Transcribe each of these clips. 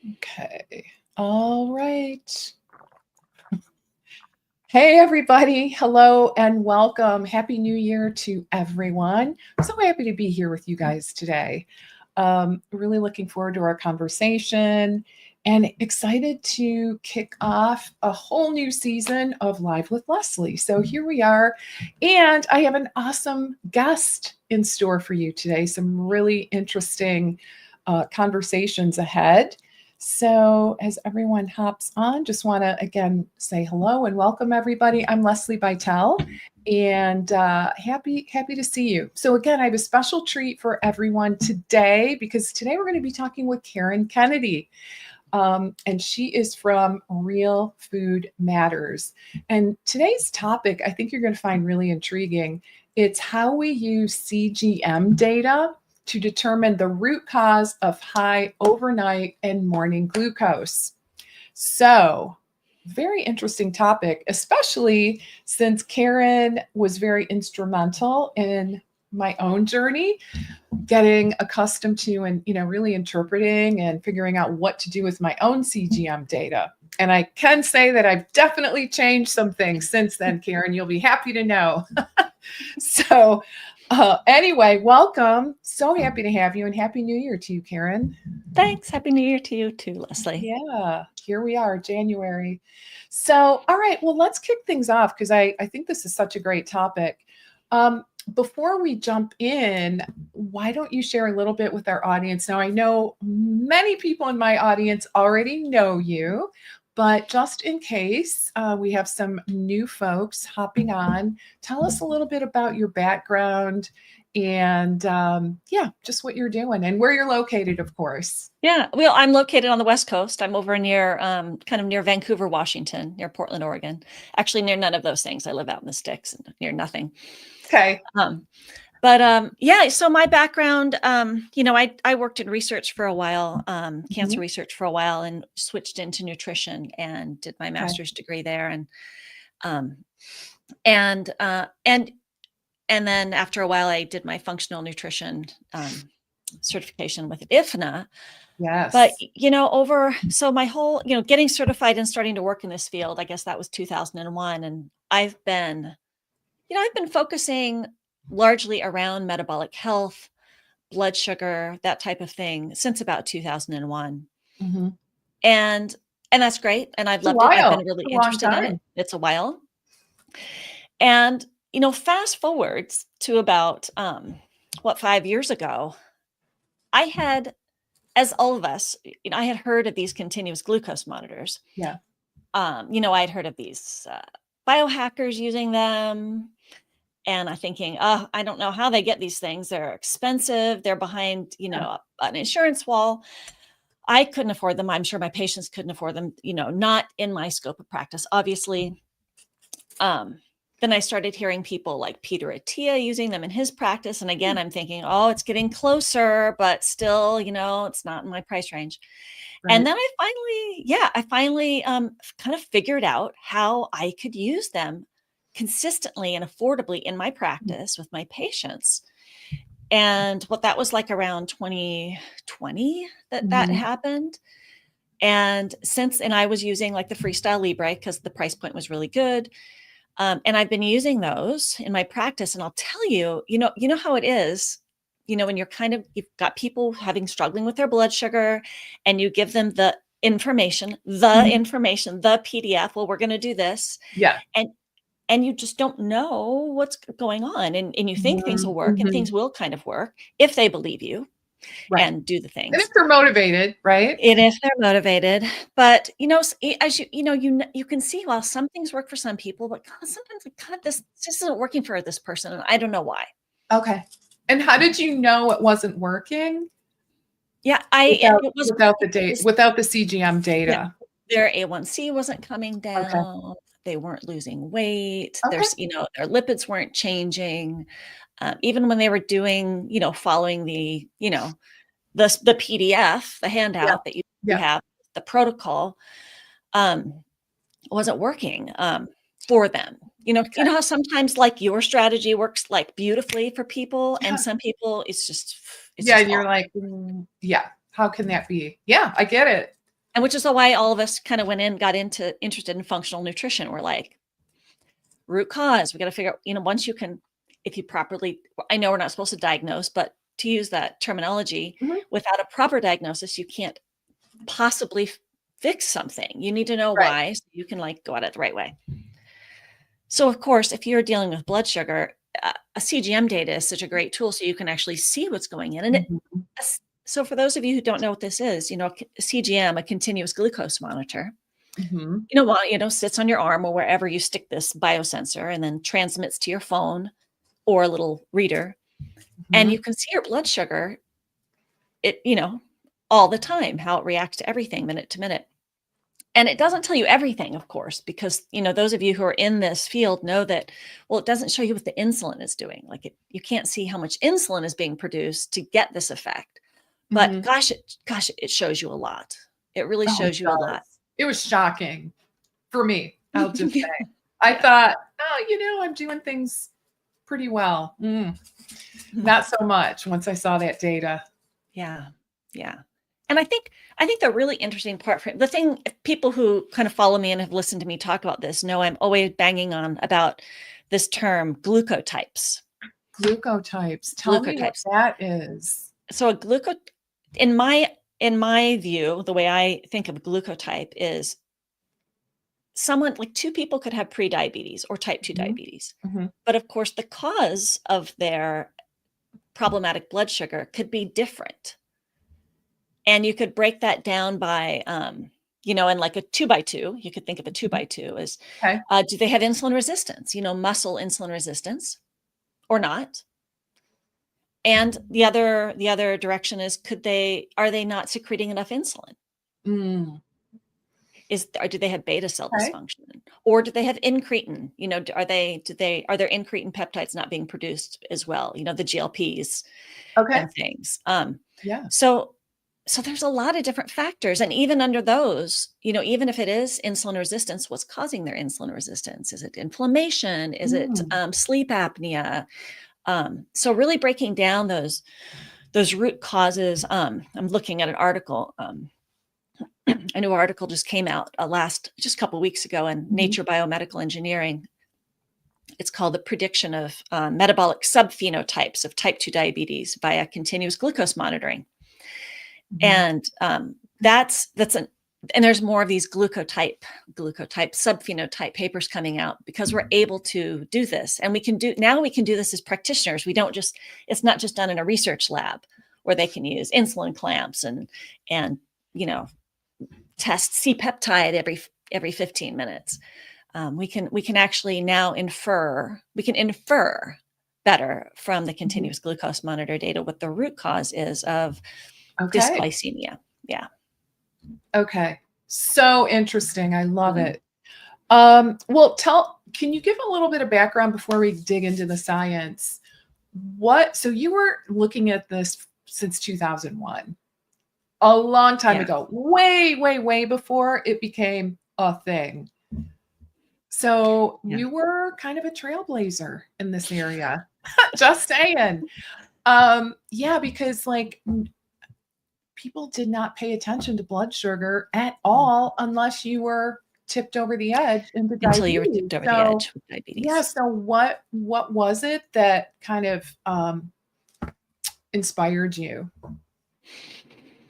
Okay. All right. Hey, everybody. Hello and welcome. Happy New Year to everyone. I'm so happy to be here with you guys today. Really looking forward to our conversation and excited to kick off a whole new season of Live with Leslie. So here we are. And I have an awesome guest in store for you today. Some really interesting conversations ahead. So, as everyone hops on, just want to again say hello and welcome everybody. I'm Leslie Bytel, and happy to see you. So, again, I have a special treat for everyone today because today we're going to be talking with Karen Kennedy. And she is from Real Food Matters. And today's topic, I think you're going to find really intriguing. It's how we use CGM data to determine the root cause of high overnight and morning glucose. So, very interesting topic, especially since Karen was very instrumental in my own journey, getting accustomed to and really interpreting and figuring out what to do with my own CGM data. And I can say that I've definitely changed some things since then, Karen. You'll be happy to know. So, anyway, welcome. So happy to have you, and Happy New Year to you, Karen. Thanks. Happy New Year to you too, Leslie. Yeah, here we are, January. So, all right, well, let's kick things off because I think this is such a great topic. Before we jump in, why don't you share a little bit with our audience? Now, I know many people in my audience already know you, but just in case we have some new folks hopping on, tell us a little bit about your background and just what you're doing and where you're located, of course. Yeah, well, I'm located on the West Coast. I'm over near, kind of near Vancouver, Washington, near Portland, Oregon. Actually, near none of those things. I live out in the sticks and near nothing. Okay. Yeah, so my background, I worked in research for a while, cancer research for a while, and switched into nutrition and did my master's degree there. And then after a while, I did my functional nutrition certification with IFNA. Yes. But, so my whole, getting certified and starting to work in this field, I guess that was 2001. And I've been focusing largely around metabolic health, blood sugar, that type of thing since about 2001. And that's great. And I've loved it. I've been really interested in it. It's a while. And, fast forwards to about, 5 years ago, I had, as all of us, I had heard of these continuous glucose monitors. Yeah. I'd heard of these biohackers using them. And I'm thinking, I don't know how they get these things. They're expensive. They're behind, an insurance wall. I couldn't afford them. I'm sure my patients couldn't afford them, not in my scope of practice, obviously. Then I started hearing people like Peter Attia using them in his practice. And again, I'm thinking, it's getting closer, but still, it's not in my price range. Right. And then I finally kind of figured out how I could use them consistently and affordably in my practice with my patients. And what that was like around 2020 that happened. And I was using like the Freestyle Libre because the price point was really good. And I've been using those in my practice. And I'll tell you, you know how it is, when you've got people struggling with their blood sugar and you give them the information, the PDF, well, we're going to do this. Yeah. And you just don't know what's going on. And you think things will work and things will kind of work if they believe you and do the things. And if they're motivated, right? And if they're motivated. But, as you can see, while some things work for some people, but sometimes this just isn't working for this person. And I don't know why. Okay. And how did you know it wasn't working? Yeah, without the CGM data. Yeah, their A1C wasn't coming down. Okay. They weren't losing weight. Okay. Their lipids weren't changing. Even when they were doing, following the PDF, the handout that you have, the protocol, wasn't working for them. You know how sometimes like your strategy works like beautifully for people, and some people it's just and you're like, how can that be? Yeah, I get it. And which is why all of us kind of got interested in functional nutrition. We're like, root cause, we got to figure out, once you can, if you properly, I know we're not supposed to diagnose, but to use that terminology, without a proper diagnosis, you can't possibly fix something. You need to know Right. why, so you can go at it the right way. So of course, if you're dealing with blood sugar, a CGM data is such a great tool, so you can actually see what's going in. And so for those of you who don't know what this is, a CGM, a continuous glucose monitor, sits on your arm or wherever you stick this biosensor, and then transmits to your phone or a little reader. And you can see your blood sugar, all the time, how it reacts to everything minute to minute. And it doesn't tell you everything, of course, because, those of you who are in this field know that, well, it doesn't show you what the insulin is doing. You can't see how much insulin is being produced to get this effect. But gosh, it shows you a lot. It really shows you a lot. It was shocking for me, I'll just say. I thought, I'm doing things pretty well. Not so much once I saw that data. Yeah. And I think the really interesting part the thing, people who kind of follow me and have listened to me talk about this know I'm always banging on about this term glucotypes. Glucotypes. Tell me what that is. So a in my view, the way I think of a glucotype is someone, like two people could have prediabetes or type 2 diabetes. But of course, the cause of their problematic blood sugar could be different. And you could break that down by, in like a 2x2, you could think of a 2x2 as, do they have insulin resistance, muscle insulin resistance or not? And the other direction is, are they not secreting enough insulin? Do they have beta cell dysfunction, or do they have incretin? Are there incretin peptides not being produced as well? The GLPs and things. So there's a lot of different factors. And even under those, even if it is insulin resistance, what's causing their insulin resistance? Is it inflammation? Is it sleep apnea? So really breaking down those root causes. I'm looking at an article. A new article just came out just a couple of weeks ago in Nature Biomedical Engineering. It's called The Prediction of Metabolic Subphenotypes of Type 2 Diabetes via Continuous Glucose Monitoring. And and there's more of these glucotype subphenotype papers coming out, because we're able to do this, and we can do this as practitioners. It's not just done in a research lab where they can use insulin clamps and test C-peptide every 15 minutes. We can actually now infer better from the continuous glucose monitor data what the root cause is of dysglycemia. Yeah. Okay. So interesting. I love it. Can you give a little bit of background before we dig into the science? So you were looking at this since 2001, a long time ago, way, way, way before it became a thing. So you were kind of a trailblazer in this area. Just saying. Because people did not pay attention to blood sugar at all unless you were tipped over the edge into diabetes. Until you were tipped over the edge with diabetes. Yeah. So what was it that kind of inspired you?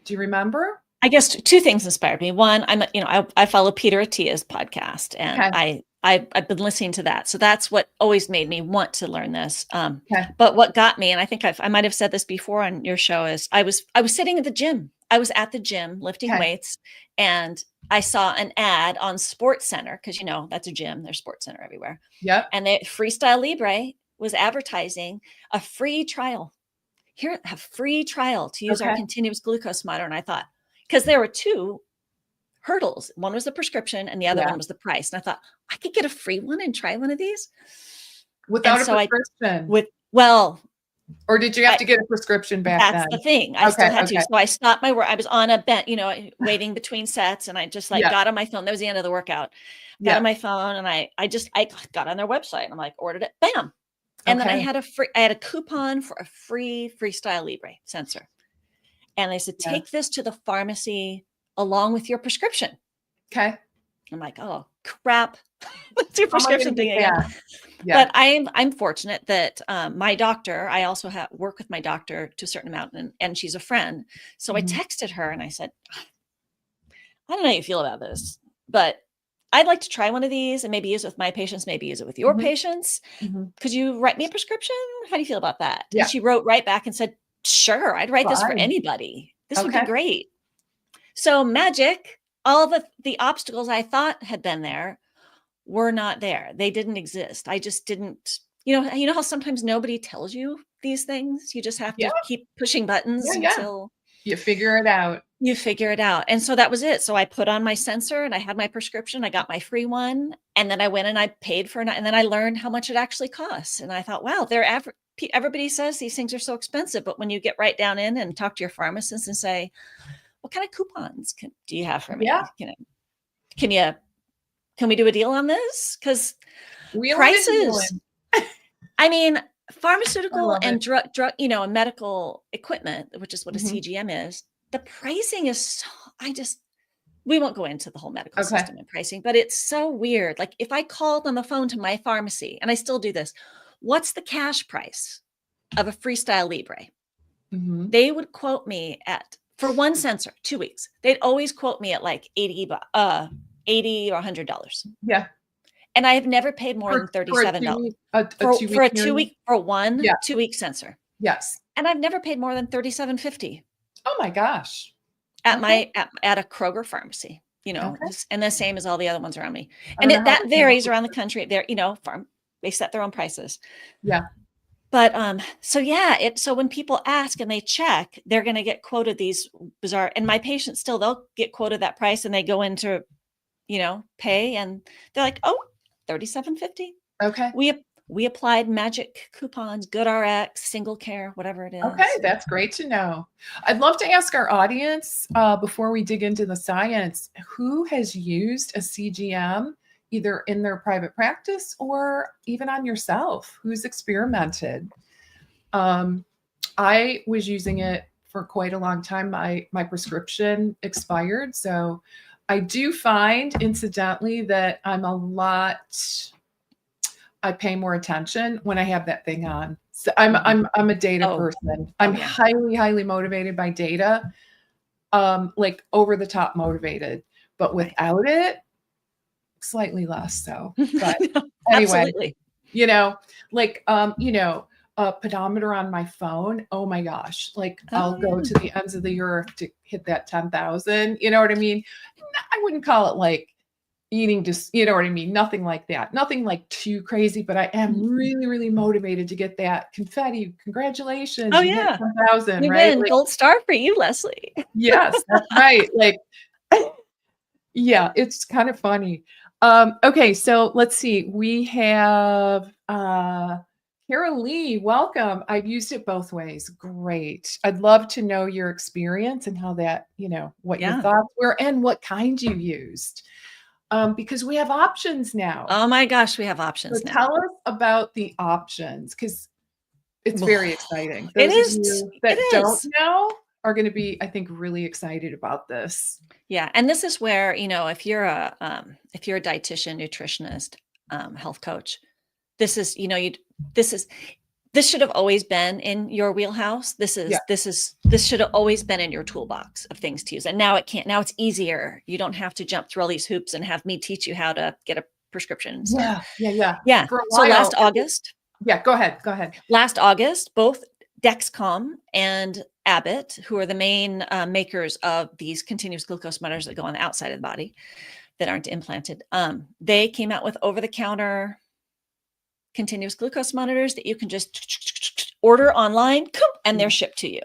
Do you remember? I guess two things inspired me. One, I follow Peter Attia's podcast, and I've been listening to that. So that's what always made me want to learn this. But what got me, and I think I might have said this before on your show, is I was sitting at the gym. I was at the gym lifting weights, and I saw an ad on Sports Center, because that's a gym. There's Sports Center everywhere. Yep. And Freestyle Libre was advertising a free trial. Here, a free trial to use our continuous glucose monitor. And I thought, because there were two hurdles. One was the prescription and the other one was the price. And I thought, I could get a free one and try one of these without a prescription. Or did you have to get a prescription back then? That's the thing. I still had to. So I stopped my work. I was on a bench, waiting between sets, and I just got on my phone. That was the end of the workout. Got on my phone, and I got on their website, and I'm like, ordered it. Bam. And then I had a coupon for a free Freestyle Libre sensor. And they said, take this to the pharmacy along with your prescription. Okay. I'm like, oh crap, it's your How am I gonna prescription get thing again. that? Yeah. But I'm fortunate that my doctor, I also work with my doctor to a certain amount, and she's a friend. So I Mhm. texted her and I said, I don't know how you feel about this, but I'd like to try one of these and maybe use it with my patients, maybe use it with your Mhm. patients. Mhm. Could you write me a prescription? How do you feel about that? And Yeah. she wrote right back and said, sure, I'd write this for Fine. anybody. This would be Okay. great. So magic, all the obstacles I thought had been there were not there. They didn't exist. I just didn't, you know how sometimes nobody tells you these things? You just have Yeah. to keep pushing buttons Yeah, yeah. until You figure it out. you figure it out. And so that was it. So I put on my sensor and I had my prescription. I got my free one. And then I went and I paid for it. And then I learned how much it actually costs. And I thought, wow, everybody says these things are so expensive. But when you get right down in and talk to your pharmacist and say, what kind of coupons do you have for Yeah. me? Can we do a deal on this? Because Wheeling and prices, dealing. I mean, I pharmaceutical love and it. drug, and medical equipment, which is what a Mhm. CGM is, the pricing is so, we won't go into the whole medical Okay. system and pricing, but it's so weird. Like if I called on the phone to my pharmacy, and I still do this, what's the cash price of a Freestyle Libre? Mhm. They would quote me for one sensor, 2 weeks. They'd always quote me at like 80 or $100. Yeah. And I have never paid more than For a $37 2-week a 2-week period? for one Yeah. 2-week sensor. Yes. And I've never paid more than $37.50 Oh my gosh. at Okay. at a Kroger pharmacy, Okay. and the same as all the other ones around me. I And don't know how that they came up varies with around the that. country. They set their own prices. Yeah. But so yeah, so when people ask and they check, they're going to get quoted these bizarre, and my patients still, they'll get quoted that price and they go into, pay, and they're like, oh, $37.50. Okay. We applied magic coupons, GoodRx, Single Care, whatever it Okay, is. that's great to know. I'd love to ask our audience, before we dig into the science, who has used a CGM either in their private practice or even on yourself? Who's experimented? Um, I was using it for quite a long time. My prescription expired, so I do find, incidentally, that I pay more attention when I have that thing on. So I'm a data Oh, person. oh I'm yeah. highly motivated by data, like over the top motivated, but Right. without it, slightly less so. But anyway, Absolutely. you know, like, a pedometer on my phone. Oh my gosh. Like I'll Oh go yeah. to the ends of the earth to hit that 10,000. You know what I mean? I wouldn't call it like eating, just, you know what I mean? Nothing like that. Nothing like too crazy, but I am really motivated to get that confetti. Oh Congratulations, you hit yeah. 10,000, You right? win. Like, Gold star for you, Leslie. yes, that's right. Like, yeah, it's kind of funny. Okay, so let's see. We have Carol Lee, welcome. I've used it both ways. Great. I'd love to know your experience and how that, what your Yeah. thoughts were and what kind you used. Because we have options now. Oh my gosh, we have So options now. tell us about the options, because it's very exciting. It Those of is. you It that don't is. know are going to be, I think, really excited about this. Yeah, and this is where, if you're a dietitian, nutritionist, health coach, this is, this is this should have always been in your wheelhouse. Yeah. This should have always been in your toolbox of things to use. And now it can't. Now it's easier. You don't have to jump through all these hoops and have me teach you how to get a prescription and stuff. Yeah. Yeah. For a So while. Yeah, go ahead. last August, both Dexcom and Abbott, who are the main makers of these continuous glucose monitors that go on the outside of the body that aren't implanted, they came out with over-the-counter continuous glucose monitors that you can just order online, and they're shipped to you.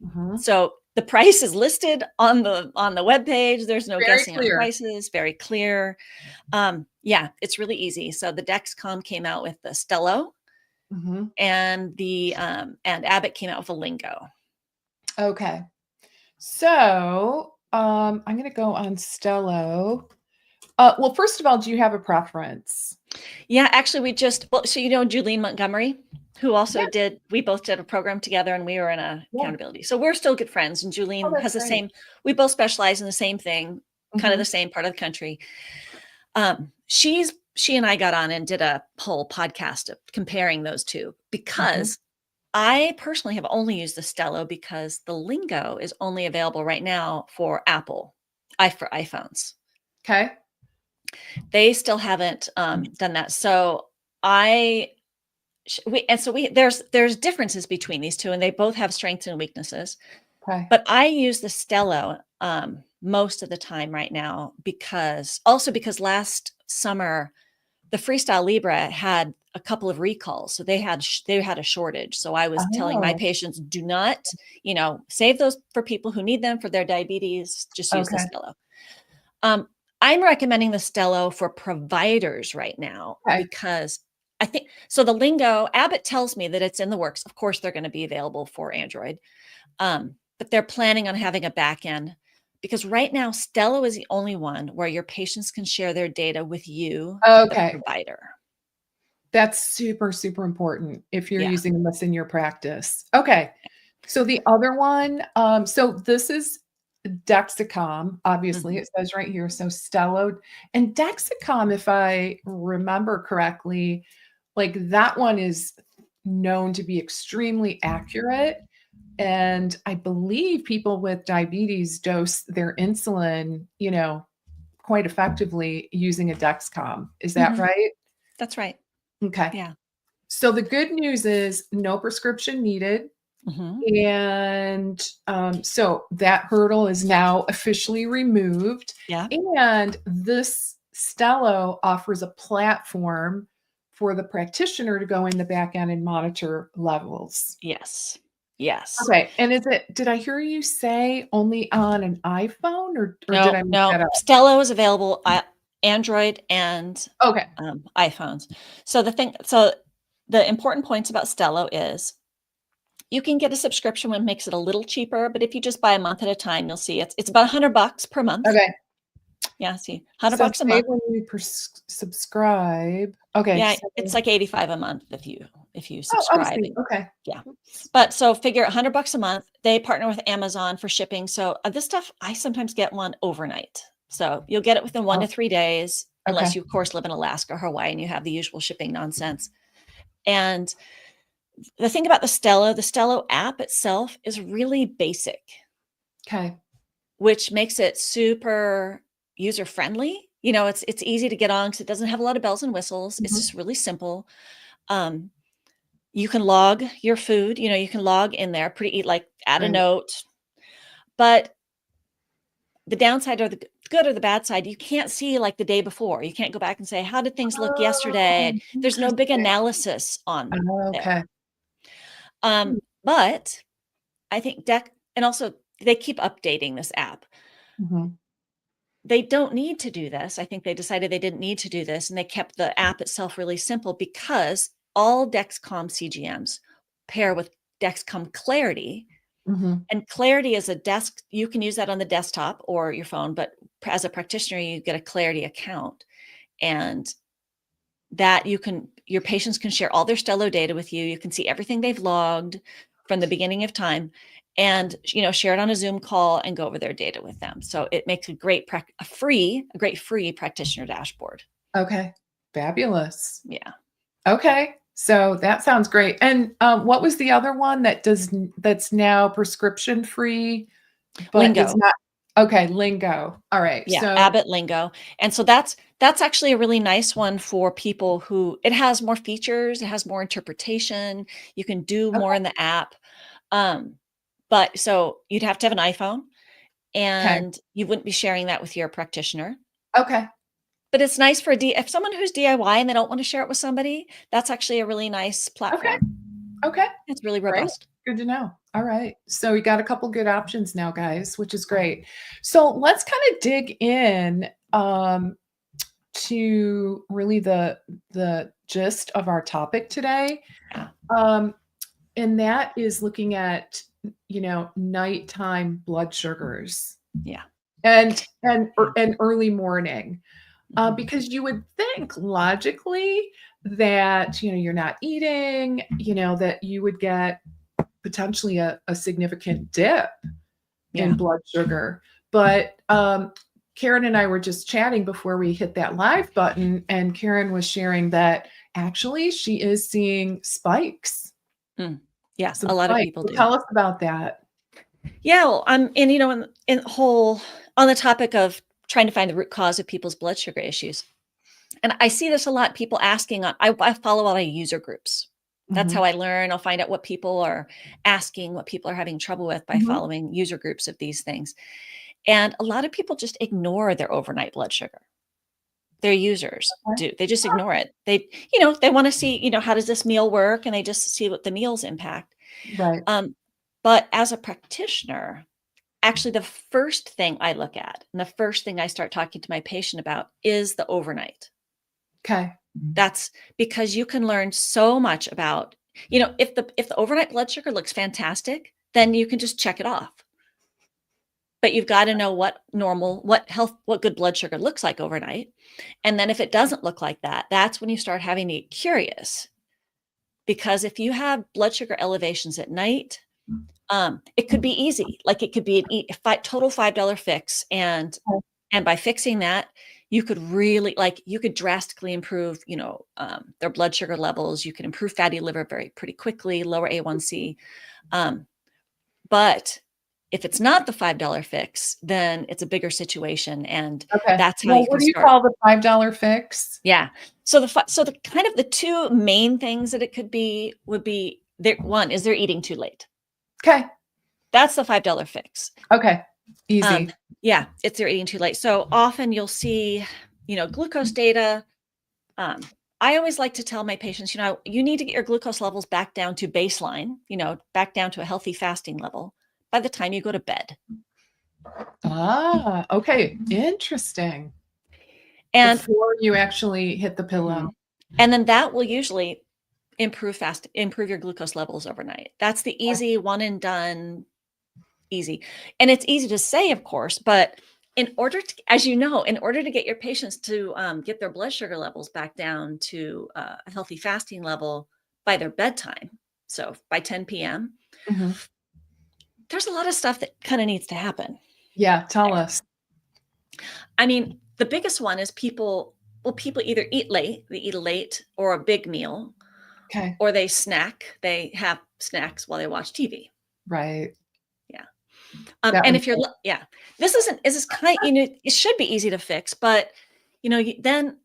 Mhm. So the price is listed on the web page. There's no Very guessing clear. on prices. Very clear. Yeah, it's really easy. So the Dexcom came out with the Stello, Mhm. and and Abbott came out with a Lingo. Okay. So, I'm gonna go on Stello. Well, first of all, do you have a preference? Yeah, actually, so Julene Montgomery, who also Yeah, we both did a program together and we were in a yeah. accountability. So we're still good friends. And Oh, Julene that's has great. we both specialize in the same thing, kind of Hmm. the same part of the country. She and I got on and did a whole podcast of comparing those two Hmm. because I personally have only used the Stello because the Lingo is only available right now for for iPhones. Okay. They still haven't done that. So I there's differences between these two, and they both have strengths and weaknesses. Okay. But I use the Stello most of the time right now because last summer the Freestyle Libre had a couple of recalls, so they had a shortage. So I was telling my Oh, patients, do not, save those for people who need them for their diabetes. Just use the okay. Stello. Um, I'm recommending the Stello for providers right now Okay. because I think so. The Lingo, Abbott tells me that it's in the works. Of course, they're going to be available for Android, but they're planning on having a back end because right now, Stello is the only one where your patients can share their data with you, the Okay. provider. That's super, super important if you're Yeah. using this in your practice. Okay. So the other one, so this is Dexicom, obviously, Mhm. it says right here. So Stello and Dexicom, if I remember correctly, like that one is known to be extremely accurate. And I believe people with diabetes dose their insulin, quite effectively using a Dexcom. Is that Mhm. right? That's right. Okay. Yeah. So the good news is no prescription needed. Mhm. And so that hurdle is now officially removed. Yeah. And this Stello offers a platform for the practitioner to go in the back end and monitor levels. Yes. Yes. Okay. And did I hear you say only on an iPhone or did No, I make no. that up? Stello is available at Android and Okay. iPhones. So the important points about Stello is you can get a subscription when it makes it a little cheaper, but if you just buy a month at a time, you'll see it's about $100 per month. Okay. Yeah, see, 100 So bucks a say month. when you subscribe. Okay. Yeah, So, it's like 85 a month if you oh, I subscribe. see. And Okay. yeah. Oops. But so figure 100 bucks a month. They partner with Amazon for shipping. So this stuff, I sometimes get one overnight. So you'll get it within 1 to 3 days, Okay. unless you, of course, live in Alaska or Hawaii and you have the usual shipping nonsense. And the thing about the Stello app itself is really basic, Okay. which makes it super user friendly. It's easy to get on because it doesn't have a lot of bells and whistles. It's Mhm. just really simple. Um, you can log your food. You can log in there, like add a Right. note. But the downside or the good or the bad side, you can't see like the day before. You can't go back and say, how did things look Oh, yesterday? There's no big interesting. analysis on there. Okay. Hmm. But I think and also they keep updating this app. Mhm. They don't need to do this. I think they decided they didn't need to do this, and they kept the app itself really simple because all Dexcom CGMs pair with Dexcom Clarity. Mhm. And Clarity is you can use that on the desktop or your phone, but as a practitioner, you get a Clarity account. And that your patients can share all their Stello data with you. You can see everything they've logged from the beginning of time and, share it on a Zoom call and go over their data with them. So it makes a great free practitioner dashboard. Okay. Fabulous. Yeah. Okay. So that sounds great. And, what was the other one that's now prescription free, but is Lingo. not okay, Lingo. All right. Yeah, So Abbott Lingo. And so that's actually a really nice one for people who it has more features, it has more interpretation, you can do more okay, in the app. Um, but so you'd have to have an iPhone okay, and you wouldn't be sharing that with your practitioner. okay, But it's nice for if someone who's DIY and they don't want to share it with somebody, that's actually a really nice okay, platform. okay. It's really Great. robust. Good to know. All right. So we got a couple good options now, guys, which is great. So let's kind of dig in to really the gist of our topic today. Yeah. Um, and that is looking at, nighttime blood sugars Yeah. and Yeah. and early morning. Mhm. because you would think logically that, you're not eating, that you would get potentially a significant dip in Yeah. blood sugar. But Karen and I were just chatting before we hit that live button, and Karen was sharing that actually she is seeing spikes, Mm. Yeah, some a lot of spikes. people So do. tell us about that. Yeah, well, and in whole on the topic of trying to find the root cause of people's blood sugar issues, and I see this a lot. People asking, I follow a lot of user groups. That's Mhm, how I learn. I'll find out what people are asking, what people are having trouble with by mhm. following user groups of these things. And a lot of people just ignore their overnight blood sugar. Their users Okay. do. They just ignore it. They want to see, how does this meal work? And they just see what the meals impact. Right. Um, but as a practitioner, actually the first thing I look at and the first thing I start talking to my patient about is the overnight. Okay. That's because you can learn so much about, if the overnight blood sugar looks fantastic, then you can just check it off. But you've got to know what good blood sugar looks like overnight. And then if it doesn't look like that, that's when you start having to get curious. Because if you have blood sugar elevations at night, it could be easy. Like it could be total $5 fix, and by fixing that, you could really you could drastically improve, their blood sugar levels. You can improve fatty liver pretty quickly, lower A1C. Um, but if it's not the $5 fix, then it's a bigger situation, and Okay. that's how Well, you what can do you start. call the $5 fix? Yeah. So the kind of the two main things that it could be would be there. One is they're eating too late. Okay. That's the $5 fix. Okay. Um, Easy. yeah, it's they're eating too late. So often you'll see, glucose data. Um, I always like to tell my patients, you need to get your glucose levels back down to baseline, back down to a healthy fasting level by the time you go to bed. Ah, okay. Interesting. And Before you actually hit the Mhm. pillow. and then that will usually improve your glucose levels overnight. That's the Okay. easy one and done, easy. And it's easy to say, of course, but in order to get your patients to get their blood sugar levels back down to a healthy fasting level by their bedtime, so by 10 p.m., Mhm. there's a lot of stuff that kind of needs to happen. Yeah, tell us. I mean, the biggest one is people either eat late, they eat a late or a big meal, Okay. or they have snacks while they watch TV. Right. Yeah. That And one's if you're, yeah, this is kind, it should be easy to fix, but then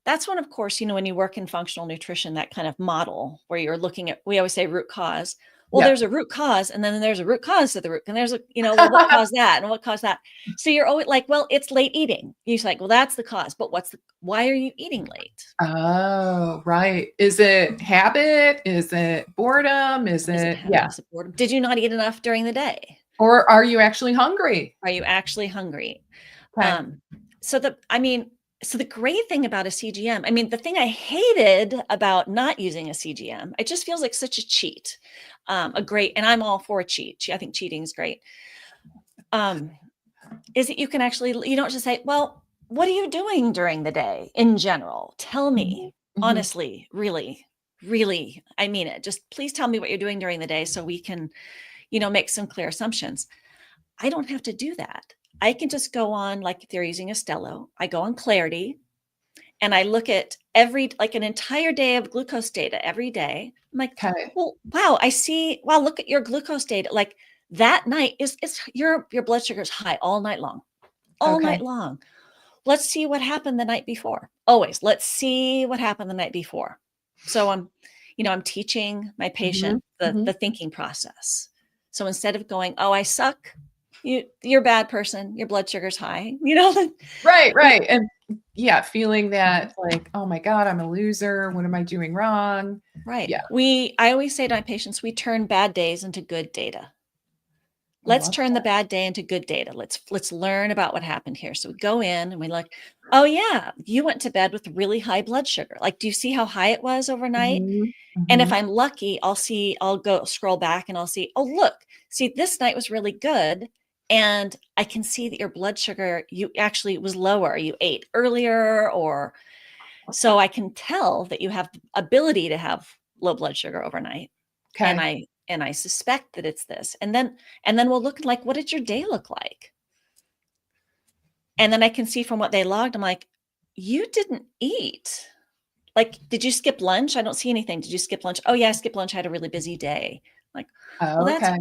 that's when, of course, when you work in functional nutrition, that kind of model where you're looking at, we always say root cause. Well, yeah. there's a root cause, and then there's a root cause to the root, and there's well, what caused that, and what caused that? So you're always like, well, it's late eating. You're like, well, that's the cause, but why are you eating late? Oh, right. Is it habit? Is it boredom? Is Is it it habit? yeah. Is it boredom? Did you not eat enough during the day? Or are you actually hungry? Are you actually hungry? Okay. Um, so the great thing about a CGM, I mean, the thing I hated about not using a CGM, it just feels like such a cheat. And I'm all for a cheat. I think cheating is great. Um, is that you don't just say, well, what are you doing during the day in general? Tell me, Mhm. Mhm. honestly, really, really, I mean it. Just please tell me what you're doing during the day so we can, make some clear assumptions. I don't have to do that. I can just go on, like if they're using a Stello, I go on Clarity and I look at an entire day of glucose data every day. I'm like, 'Kay. well, wow, wow, look at your glucose data. Like that night it's your blood sugar is high all night Okay. long. Let's see what happened the night before. Always, let's see what happened the night before. So I'm teaching my Mhm. patient the Mhm. thinking process. So instead of going, "Oh, I suck," you're a bad person. Your blood sugar's high. Right, we right, and yeah, feeling that like, "Oh my god, I'm a loser. What am I doing wrong?" right. Yeah, I always say to my patients, we turn bad days into good data. I Let's love turn the bad day into good data. Let's learn about what happened here. So we go in and we look, oh yeah, you went to bed with really high blood sugar. Like, do you see how high it was overnight? Mhm. And if Mhm. I'm lucky, I'll go scroll back and I'll see, oh look, see this night was really good. And I can see that your blood sugar, you actually was lower. You ate earlier, or so I can tell that you have the ability to have low blood sugar overnight. And Okay. I suspect that it's this. And then we'll look like, what did your day look like? And then I can see from what they logged, I'm like, you didn't eat. Like, did you skip lunch? I don't see anything. Did you skip lunch? Oh yeah, I skipped lunch. I had a really busy day. Like, well, Oh, that's, okay.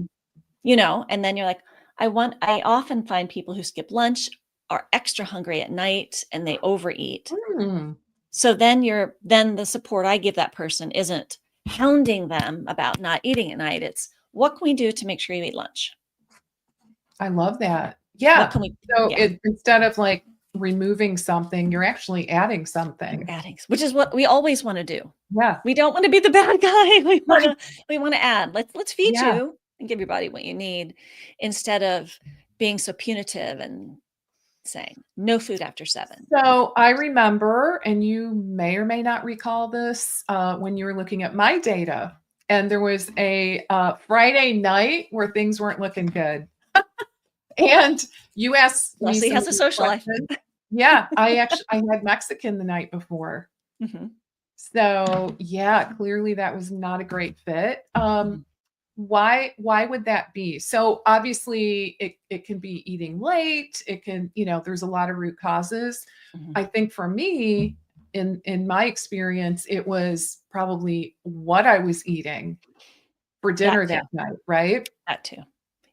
and then you're like, I often find people who skip lunch are extra hungry at night and they overeat. Hmm. So then the support I give that person isn't hounding them about not eating at night. It's, what can we do to make sure you eat lunch? I love that. What Yeah. can we, So yeah, it instead of like removing something, you're actually adding you're something. adding, which is what we always want to do. Yeah. We don't want to be the bad guy. Right. We want to add. Let's feed Yeah. you and give your body what you need, instead of being so punitive and saying no food after 7. So I remember, and you may or may not recall this, when you were looking at my data, and there was a Friday night where things weren't looking good. And you asked me Leslie some of has a these social life. questions. Yeah, I had Mexican the night before. Mhm, So, yeah, clearly that was not a great fit. mhm, Why would that be? So, obviously, it can be eating late, it can, there's a lot of root causes. mhm. I think for me, in my experience, it was probably what I was eating for dinner That too. that night, right? That too.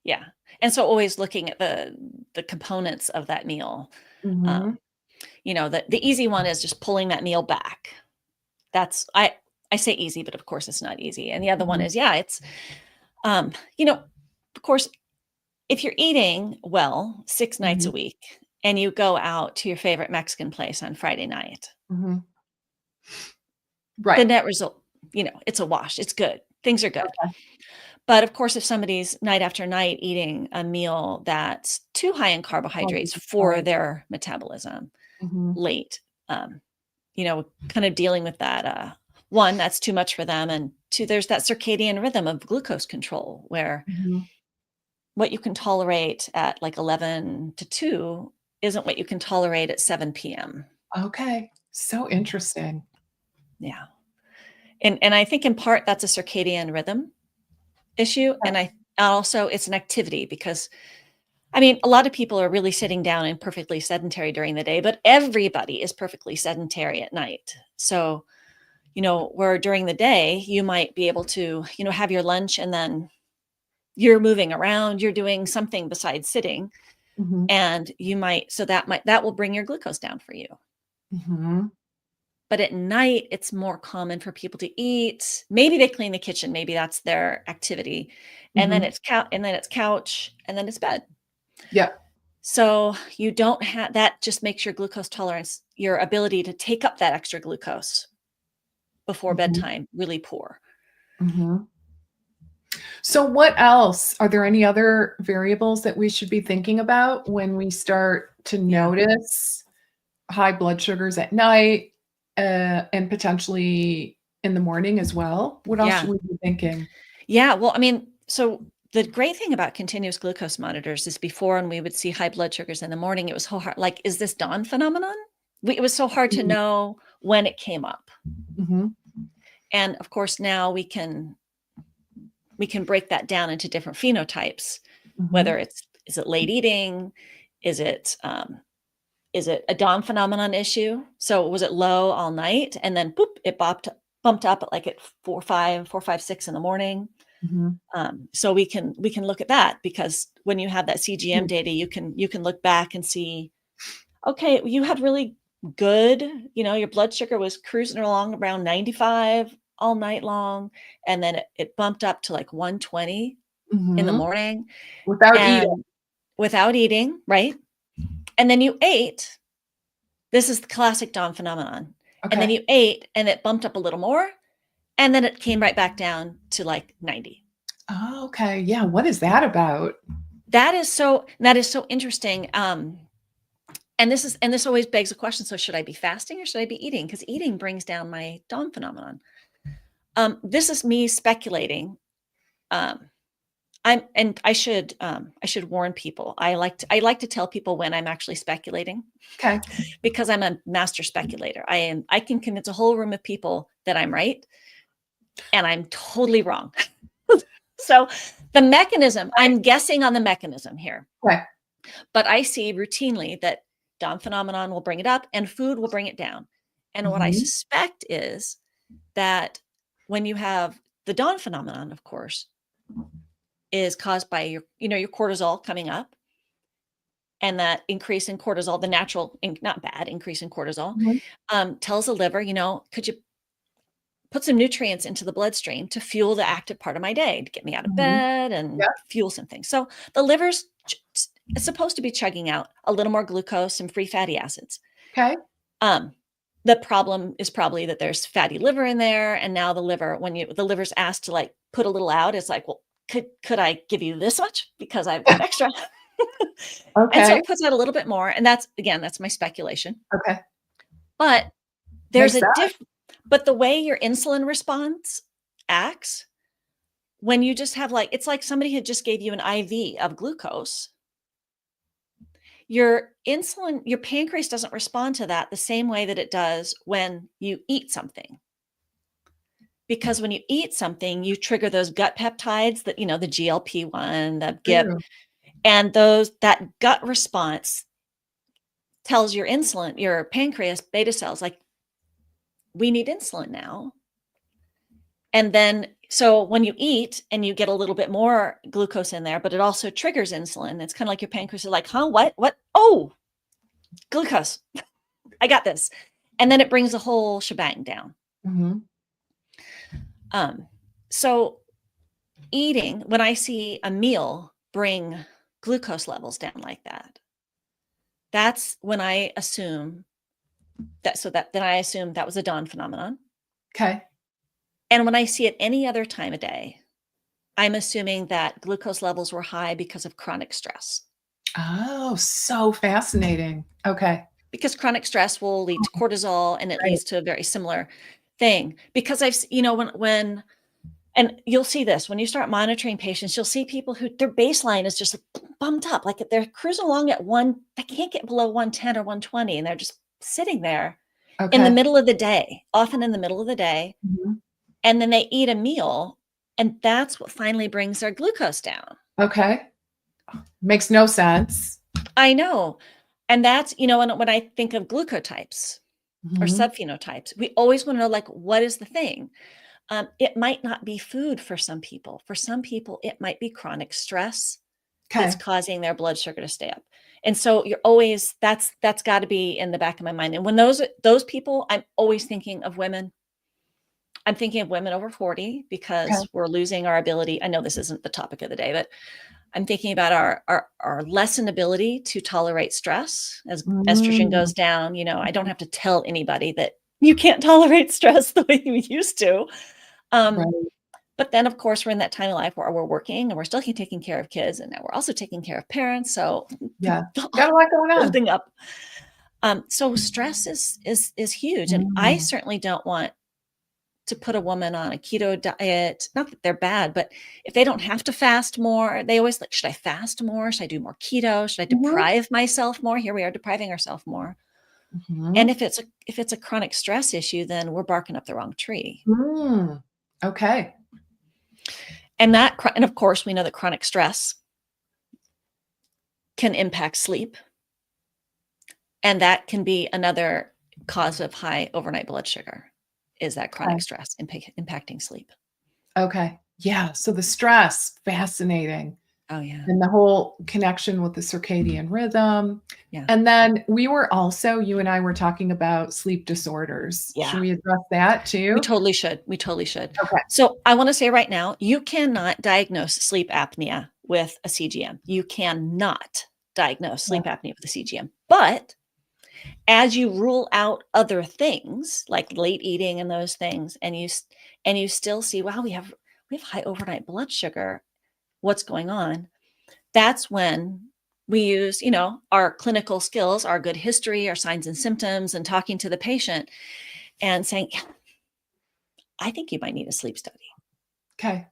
Yeah. And so always looking at the components of that meal. Um, Mhm, the easy one is just pulling that meal back. That's I say easy, but of course it's not easy. And the other one mhm, is, yeah, it's um, you know, of course, if you're eating well 6 nights mhm, a week and you go out to your favorite Mexican place on Friday night, mhm. the Right. net result, it's a wash. It's good. Things are good. Okay. But of course, if somebody's night after night eating a meal that's too high in Well, carbohydrates it's for fine. their metabolism Mhm, late, um, kind of dealing with that. One, that's too much for them. And two, there's that circadian rhythm of glucose control where mhm. what you can tolerate at like 11 to 2 isn't what you can tolerate at 7 p.m. Okay. So interesting. Yeah. And I think in part that's a circadian rhythm issue. And I also, it's an activity because I mean, a lot of people are really sitting down and perfectly sedentary during the day, but everybody is perfectly sedentary at night. So, where during the day you might be able to, have your lunch and then you're moving around, you're doing something besides sitting, Mhm, and that will bring your glucose down for you. mhm, But at night, it's more common for people to eat. Maybe they clean the kitchen, maybe that's their activity. And then mhm. it's couch, and then it's bed. Yeah. So you don't have that, just makes your glucose tolerance, your ability to take up that extra glucose before Mhm, bedtime, really poor. mhm. So what else? Are there any other variables that we should be thinking about when we start to Yeah. notice high blood sugars at night, and potentially in the morning as well? What else Yeah. should we be thinking? Yeah. Well, I mean, so the great thing about continuous glucose monitors is before, when we would see high blood sugars in the morning, it was so hard. Like, is this dawn phenomenon? It was so hard to Mhm, know when it came up. mhm, And of course, now we can break that down into different phenotypes, mhm, whether is it late eating? Is it is it a dawn phenomenon issue? So was it low all night and then boop, it bumped up at like at 4, 5, 6 in the morning? mhm, So we can look at that, because when you have that CGM mm, data, you can look back and see, okay, you had really good, your blood sugar was cruising along around 95 all night long, and then it bumped up to like 120 in the mhm. morning, Without eating. and without eating, right? And then you ate. This is the classic dawn phenomenon. And then Okay. you ate and it bumped up a little more, and then it came right back down to like 90. Oh, okay. Yeah, what is that about? That is so interesting. And this always begs a question. So should I be fasting or should I be eating? Because eating brings down my dawn phenomenon. This is me speculating. Um, and I should warn people. I like to tell people when I'm actually speculating, Okay. because I'm a master speculator. I can convince a whole room of people that I'm right, and I'm totally wrong. So the mechanism, I'm guessing on the mechanism here, Okay. but I see routinely that dawn phenomenon will bring it up and food will bring it down. And what I Mhm. suspect is that when you have the dawn phenomenon, of course, is caused by your cortisol coming up, and that increase in cortisol, the natural, not bad increase in cortisol, Mhm. tells the liver, could you put some nutrients into the bloodstream to fuel the active part of my day, to get me out of Mhm. bed and Yep. fuel something. So the liver's supposed to be chugging out a little more glucose and free fatty acids. Okay. Um, the problem is probably that there's fatty liver in there, and now the liver, when the liver's asked to like put a little out, it's like, well, could I give you this much because I've got extra? And so Okay. it puts out a little bit more, and that's my speculation. Okay. But there's Makes a sense. but the way your insulin response acts when you just have it's like somebody had just gave you an IV of glucose. Your pancreas doesn't respond to that the same way that it does when you eat something. Because when you eat something, you trigger those gut peptides that, the GLP-1, the GIP, True. and that gut response tells your pancreas beta cells, like, we need insulin now. And then, so when you eat and you get a little bit more glucose in there, but it also triggers insulin. It's kind of like your pancreas is like, huh, what? Oh, glucose. I got this. And then it brings the whole shebang down. Mhm. So when I see a meal bring glucose levels down like that, that's when I assume that was a dawn phenomenon. Okay. And when I see it any other time of day, I'm assuming that glucose levels were high because of chronic stress. Oh, so fascinating. Okay. Because chronic stress will lead to cortisol, and it Right. leads to a very similar thing. Because when and you'll see this when you start monitoring patients, you'll see people who their baseline is just bumped up, like they're cruising along at they can't get below 110 or 120, and they're just sitting there in the Okay. middle of the day, often in the middle of the day, Mhm. and then they eat a meal, and that's what finally brings their glucose down. Okay. Makes no sense. I know. And that's, when I think of glucotypes or Mhm. subphenotypes, we always want to know, like, what is the thing? It might not be food for some people. For some people, it might be chronic stress that's Okay. causing their blood sugar to stay up. And so that's got to be in the back of my mind. And when those people, I'm always thinking of women. I'm thinking of women over 40 Okay. because we're losing our ability. I know this isn't the topic of the day, but I'm thinking about our lessened ability to tolerate stress as estrogen Mm. goes down. I don't have to tell anybody that you can't tolerate stress the way you used to. Um, Right. but then, of course, we're in that time of life where we're working and we're still taking care of kids, and now we're also taking care of parents. So Yeah. Got a lot going on. building up. So stress is huge, and I Mm. certainly don't want to put a woman on a keto diet. Not that they're bad, but if they don't have to fast more, they always like, should I fast more? Should I do more keto? Should I Mhm. deprive myself more? Here we are depriving ourselves more. And Mhm. if it's a chronic stress issue, then we're barking up the wrong tree. Mm. Okay. And of course, we know that chronic stress can impact sleep, and that can be another cause of high overnight blood sugar, is that Okay. chronic stress impacting sleep. Okay. Yeah. So the stress, fascinating. Oh yeah. And the whole connection with the circadian rhythm. Yeah. And then you and I were talking about sleep disorders. Should Yeah. we address that We too? totally should. We totally should. Okay. So I want to say right now, you cannot diagnose sleep apnea with a CGM. You cannot diagnose Yeah. sleep apnea with a CGM. But as you rule out other things like late eating and those things, and you still see, wow, we have high overnight blood sugar. What's going on? That's when we use, our clinical skills, our good history, our signs and symptoms, and talking to the patient and saying, "Yeah, I think you might need a sleep study." Okay.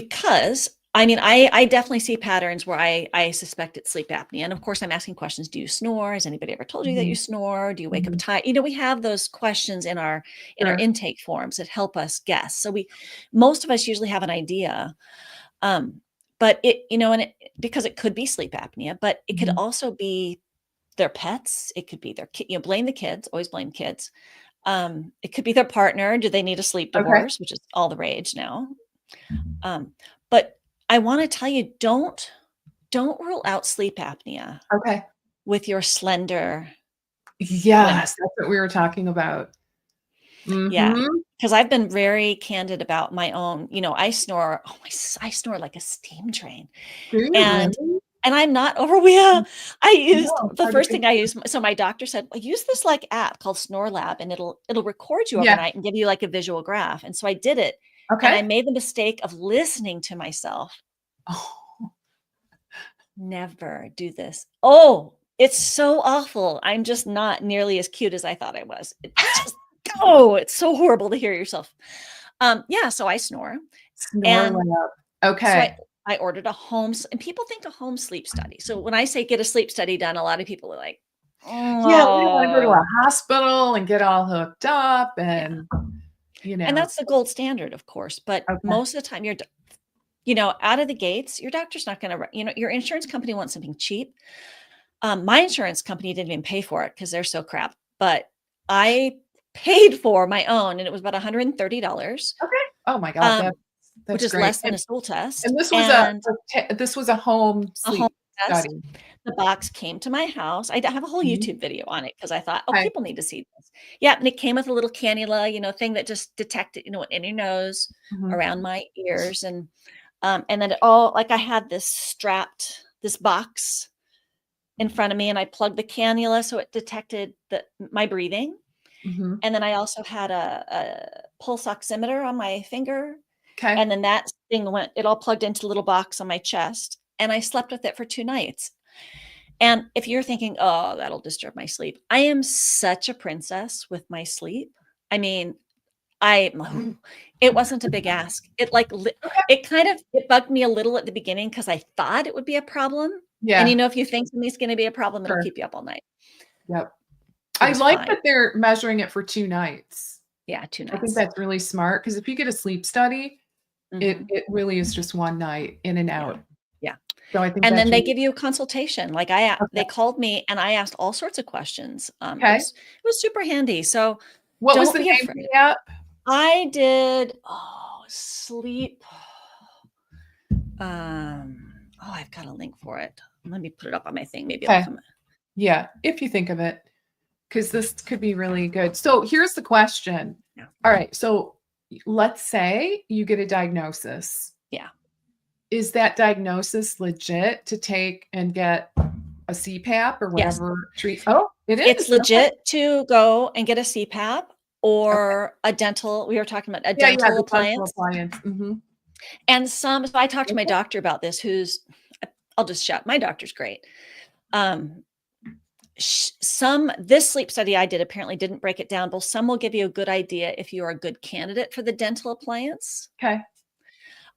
because I mean, I definitely see patterns where I suspect it's sleep apnea. And of course, I'm asking questions. Do you snore? Has anybody ever told you that you Mhm. snore? Do you wake up Mhm. tired? We have those questions in our Sure. intake forms that help us guess. So most of us usually have an idea. Um, but because it could be sleep apnea, but it could Mhm. also be their pets. It could be their kid, blame the kids, always blame kids. It could be their partner. Do they need a sleep Okay. divorce, which is all the rage now? But I want to tell you, don't rule out sleep apnea Okay. with your slender women. Yes, that's what we were talking about. Yeah. Mhm. Because I've been very candid about my own, I snore. Oh I snore like a steam train. Do you And really? I'm not over yeah. I used No, the hard to first thing I picture. used. So my doctor said, well, use this like app called Snore Lab, and it'll record you Yeah. overnight and give you like a visual graph. And so I did it, and Okay. I made the mistake of listening to myself. Oh. Never do this. Oh, it's so awful. I'm just not nearly as cute as I thought I was. It's so horrible to hear yourself. Yeah, so I snore. Snore And lab. so Okay. I ordered and people think a home sleep study. So when I say get a sleep study done, a lot of people are like, Yeah, we don't wanna go to "Oh." a hospital and get all hooked up Yeah. and, you And know. that's the gold standard, of course, but Okay. most of the time out of the gates, your doctor's not gonna, your insurance company wants something cheap. My insurance company didn't even pay for it because they're so crap, but I paid for my own, and it was about $130, Okay. Oh my god, um, which that's is great. less than a stool test, And this was and this was a home a home sleep test. study. The box came to my house. I have a whole Mhm. YouTube video on it because I thought, "Oh, Okay. people need to see this." Yeah, and it came with a little cannula, thing that just detected, in your nose, Mhm. around my ears, and then it all like I had this box in front of me, and I plugged the cannula so it detected my breathing. Mhm. And then I also had a pulse oximeter on my finger, 'Kay. and then that thing it all plugged into a little box on my chest, and I slept with it for 2 nights. And if you're thinking, "Oh, that'll disturb my sleep," I am such a princess with my sleep. I mean, I it wasn't a big ask. It like Okay. it bugged me a little at the beginning because I thought it would be a problem. And Yeah, if you think something's gonna be a problem, it'll sure. keep you up all night. Yep. It I was like fine. that they're measuring it for 2 nights. Yeah, 2 I think nights. that's really smart because if you get a sleep study, it Mhm. it really is just 1 night in and Yeah. out. Yeah. So I think And then that's they really give you a consultation. Like they okay. called me and I asked all sorts of questions. Okay. It was super handy. So What was don't the be name of afraid. the app? I did sleep. I've got a link for it. Let me put it up on my thing. Maybe it'll Okay. come. Yeah, if you think of it, because this could be really good. So here's the question. Yeah. All right, so let's say you get a diagnosis. Yeah. Is that diagnosis legit to take and get a CPAP or Yes. whatever treat oh, it It's is? Okay. legit to go and get a CPAP Okay. or we were talking about a Yeah, yeah, dental the dental appliance. appliance. Mhm. And so I talked to my Okay. doctor about this, I'll just shout, my doctor's great. Um, this sleep study I did apparently didn't break it down, but some will give you a good idea if you're a good candidate for the dental appliance. 'Kay.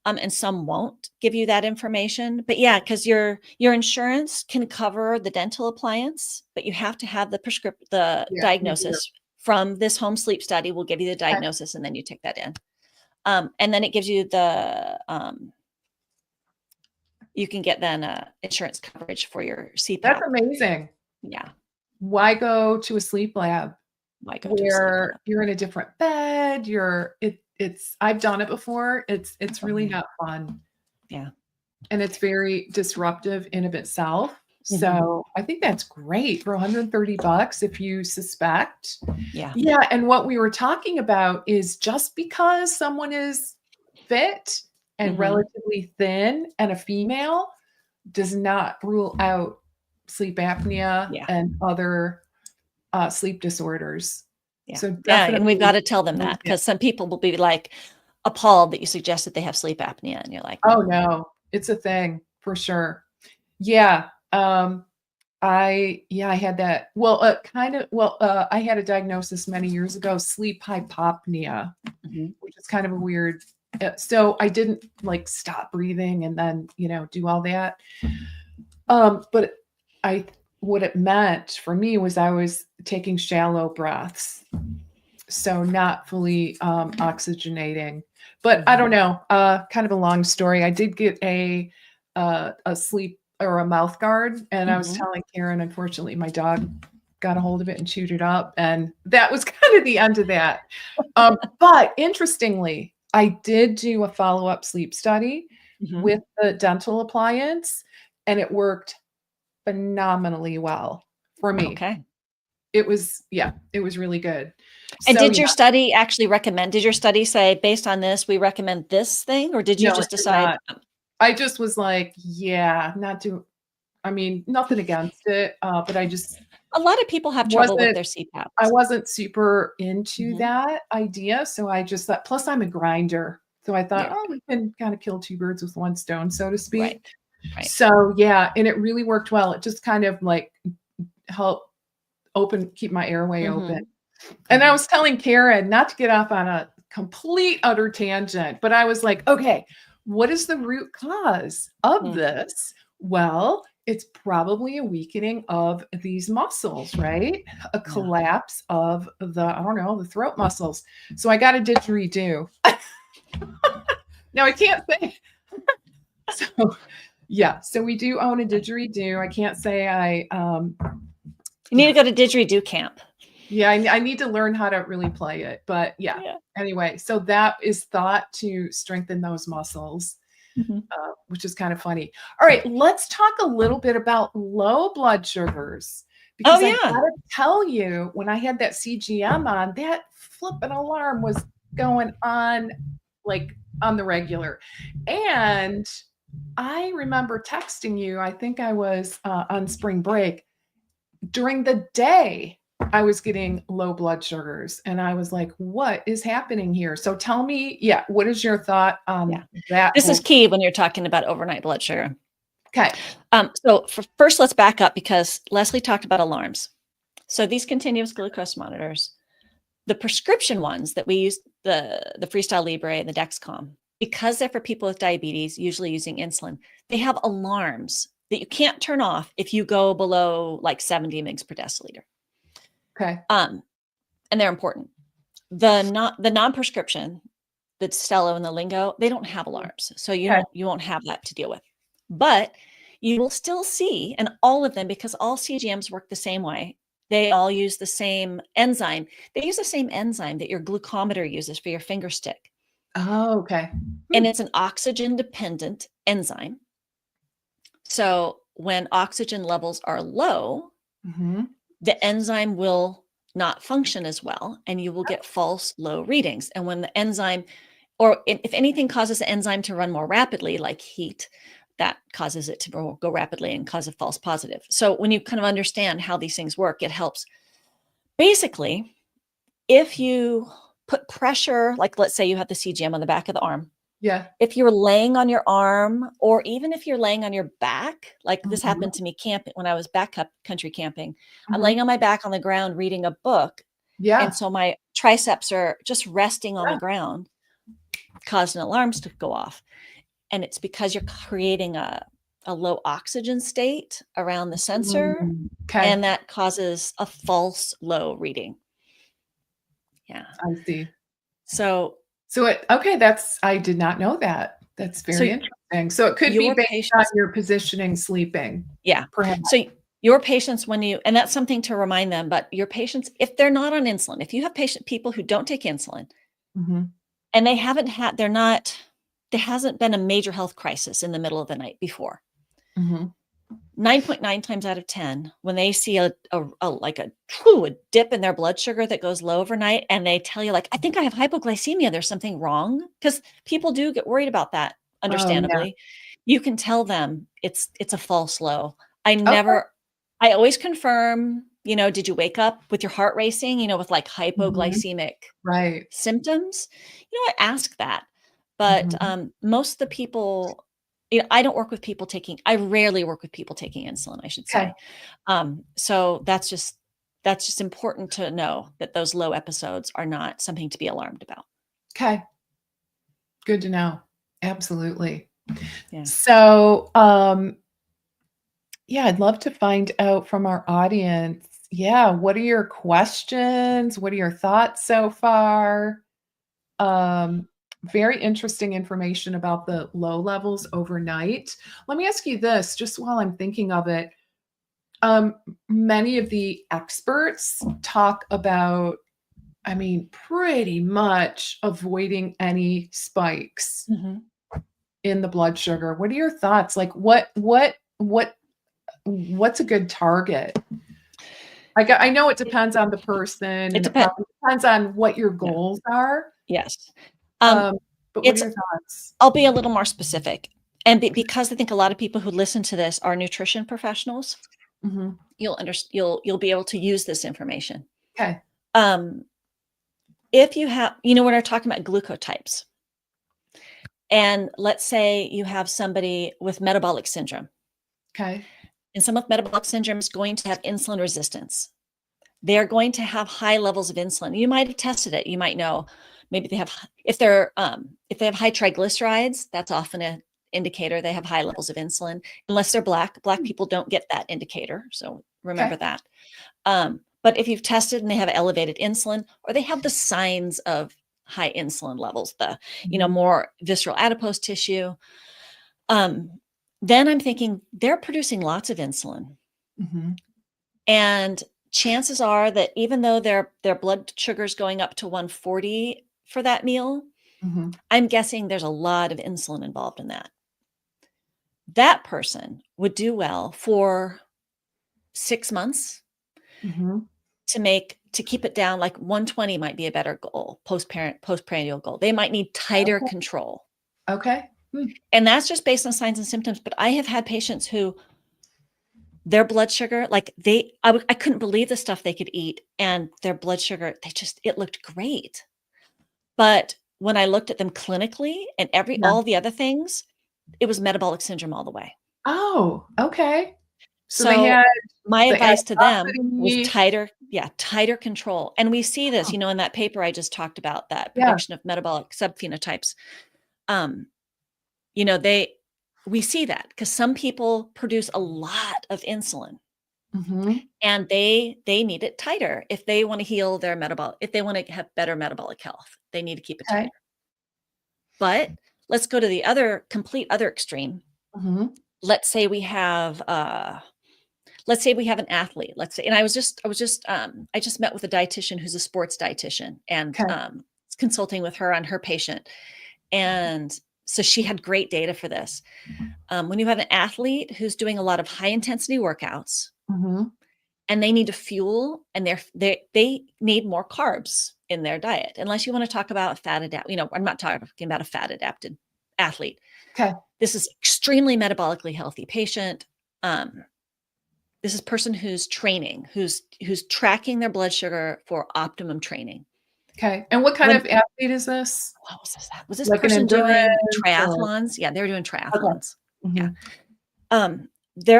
And some won't give you that information. But yeah, because your insurance can cover the dental appliance, but you have to have the Yeah, you do. diagnosis from this home sleep study. Will give you the 'Kay. diagnosis, and then you take that in. And then it gives you you can get then insurance coverage for your That's CPAP. amazing. Yeah, Why go to a sleep lab why go to a sleep where lab? you're in a different bed, it's I've done it before. It's really Mhm. not fun, Yeah. and it's very disruptive in of itself. Mhm. So, I think that's great for 130 bucks if you suspect. Yeah. Yeah, and what we were talking about is just because someone is fit and Mhm. relatively thin and a female does not rule out sleep apnea Yeah. and other, sleep disorders. Yeah. So Yeah, and we've definitely gotta tell them look that in because some people will be, like, appalled that you suggested they have sleep apnea, and you're like, oh, "No." no, it's a thing for sure. Yeah, I had that well, I had a diagnosis many years ago, sleep hypopnea, Mhm. which is kind of a weird So I didn't like stop breathing and then, do all that. But I what it meant for me was I was taking shallow breaths, so not fully oxygenating. But I don't know, kind of a long story. I did get a sleep or a mouth guard, and I was Mhm. telling Karen, unfortunately, my dog got a hold of it and chewed it up, and that was kind of the end of that. But interestingly, I did do a follow-up sleep study Mhm. with the dental appliance, and it worked phenomenally well for me. Okay. It was really good. And So, did yeah, your study actually recommend did your study say, "Based on this, we recommend this thing," or did you no, it just did decide, not. I just was like, yeah, not do I mean, nothing against it, but I just a lot of people have trouble with wasn't their I CPAPs. wasn't super into Mhm. that idea, so I just thought plus I'm a grinder, so I thought, Yeah. "Oh, we can kinda kill 2 birds with 1 stone," so to Right. speak. Right. So, yeah, and it really worked well. It just kind of, like, helped keep my airway open. Mhm. And I Mhm. was telling Karen, not to get off on a complete utter tangent, but I was like, "Okay, what is the root cause of Mm. this?" Well, it's probably a weakening of these muscles, right? A Yeah. collapse of I don't know, the throat muscles. So I got a didgeridoo. Now I can't say so yeah, so we do own a didgeridoo. I can't say You need yeah. to go to didgeridoo camp. Yeah, I need to learn how to really play it, but yeah. Yeah. Anyway, so that is thought to strengthen those muscles, Mhm. which is kind of funny. All right, let's talk a little bit about low blood sugars Oh, because I yeah. gotta tell you, when I had that CGM on, that flipping alarm was going on like on the regular. And I remember texting you, I think I was on spring break during the day, I was getting low blood sugars and I was like, what is happening here? So tell me, yeah, what is your thought Yeah. on that This is whole key when you're talking about overnight blood sugar. okay. So first, let's back up because Leslie talked about alarms. So these continuous glucose monitors, the prescription ones that we use, the Freestyle Libre and the Dexcom, because they're for people with diabetes, usually using insulin, they have alarms that you can't turn off if you go below like 70 mgs per deciliter. Okay. Um, and they're important. The non-prescription, the Stello and the Lingo, they don't have alarms. So Okay. you won't have that to deal with. But you will still see, and all of them, because all CGMs work the same way, they all use the same enzyme. They use the same enzyme that your glucometer uses for your finger stick. Oh, okay. And Hmm. it's an oxygen dependent enzyme. So when oxygen levels are low, Mhm. the enzyme will not function as well, and you will get false low readings. And when the enzyme, or if anything causes the enzyme to run more rapidly, like heat, that causes it to go rapidly and cause a false positive. So when you kind of understand how these things work, it helps. Basically, if you put pressure, like let's say you have the CGM on the back of the arm, Yeah. if you're laying on your arm, or even if you're laying on your back, like this Mhm. happened to me camping when I was country camping. I'm laying Mhm. on my back on the ground reading a book. And Yeah. so my triceps are just resting on the Yeah. ground, causing alarms to go off. And it's because you're creating a low oxygen state around the sensor, Okay. and that causes a false low reading. Yeah. I see. So, So it okay, that's I did not know that. That's so very interesting. So it could be your based on patients, your positioning sleeping, yeah. perhaps. So your patients, when you, and that's something to remind them, but your patients, if they're not on insulin, if you have people who don't take insulin Mhm. and they haven't had, they're not, there hasn't been a major health crisis in the middle of the night before. Mhm. 9.9 times out of 10, when they see a dip in their blood sugar that goes low overnight, and they tell you like, I think I have hypoglycemia, there's something wrong. Because people do get worried about that, Oh, yeah. understandably. You can tell them it's a false low. I Okay. never, I always confirm, did you wake up with your heart racing, with like Mhm. hypoglycemic Right. symptoms? I ask that. But Mhm. most of the people, I rarely work with people taking insulin, I should Okay. say. So that's just important to know that those low episodes are not something to be alarmed about. Okay. Good to know. Absolutely. Yeah. So, yeah, I'd love to find out from our audience. Yeah, what are your questions? What are your thoughts so far? Um, Very interesting information about the low levels overnight. Let me ask you this, just while I'm thinking of it. Um, Many of the experts talk about, I mean, pretty much avoiding any spikes Mhm. in the blood sugar. What are your thoughts? Like, what's a good target? I know it depends on the person, It and it depends. probably depends on what your Yeah. goals are. Yes. Um, Um, but what are it's your thoughts? I'll be a little more specific. And because I think a lot of people who listen to this are nutrition professionals, Mhm. you'll be able to use this information. 'Kay. Um, if you have, when we're talking about glucotypes, and let's say you have somebody with metabolic syndrome, 'Kay. and someone with metabolic syndrome is going to have insulin resistance. They're going to have high levels of insulin. You might have tested it. You might know maybe they have if they have high triglycerides, that's often an indicator they have high levels of insulin. Unless they're black, black Hmm, people don't get that indicator. So remember 'kay. that. But if you've tested and they have elevated insulin, or they have the signs of high insulin levels, the Mhm. more visceral adipose tissue, um, then I'm thinking they're producing lots of insulin. Mhm. And chances are that even though their blood sugar is going up to 140 for that meal, Mhm. I'm guessing there's a lot of insulin involved in that. That person would do well for 6 months Mhm. to keep it down. Like 120 might be a better goal, postprandial goal. They might need tighter Okay. control. Okay. Hmm. And that's just based on signs and symptoms. But I have had patients who their blood sugar, like I couldn't believe the stuff they could eat, and their blood sugar, it looked great. But when I looked at them clinically and Yeah. all the other things, it was metabolic syndrome all the way. Oh, okay. So they So had my the advice to them was adiposity. tighter control. And we see this, Oh, in that paper I just talked about, that yeah. prediction of metabolic subphenotypes. Um, you know, they we see that because some people produce a lot of insulin, Mhm. and they need it tighter if they want to heal their metabolic, if they want to have better metabolic health, they need to keep it Okay. tighter. But let's go to the complete other extreme. Mhm. Let's say we have an athlete. Let's say, and I just met with a dietitian who's a sports dietitian, and 'Kay. consulting with her on her patient, and so she had great data for this. When you have an athlete who's doing a lot of high intensity workouts, Mhm. and they need to fuel, and they need more carbs in their diet, unless you want to talk about fat adapt. I'm not talking about a fat adapted athlete. 'Kay. This is extremely metabolically healthy patient. Um, this is person who's training, who's tracking their blood sugar for optimum training. 'Kay. And what kind When of athlete is this? What was this? Was this Like an person doing endurance or triathlons? Yeah, they were doing okay. triathlons. Yeah. Mhm.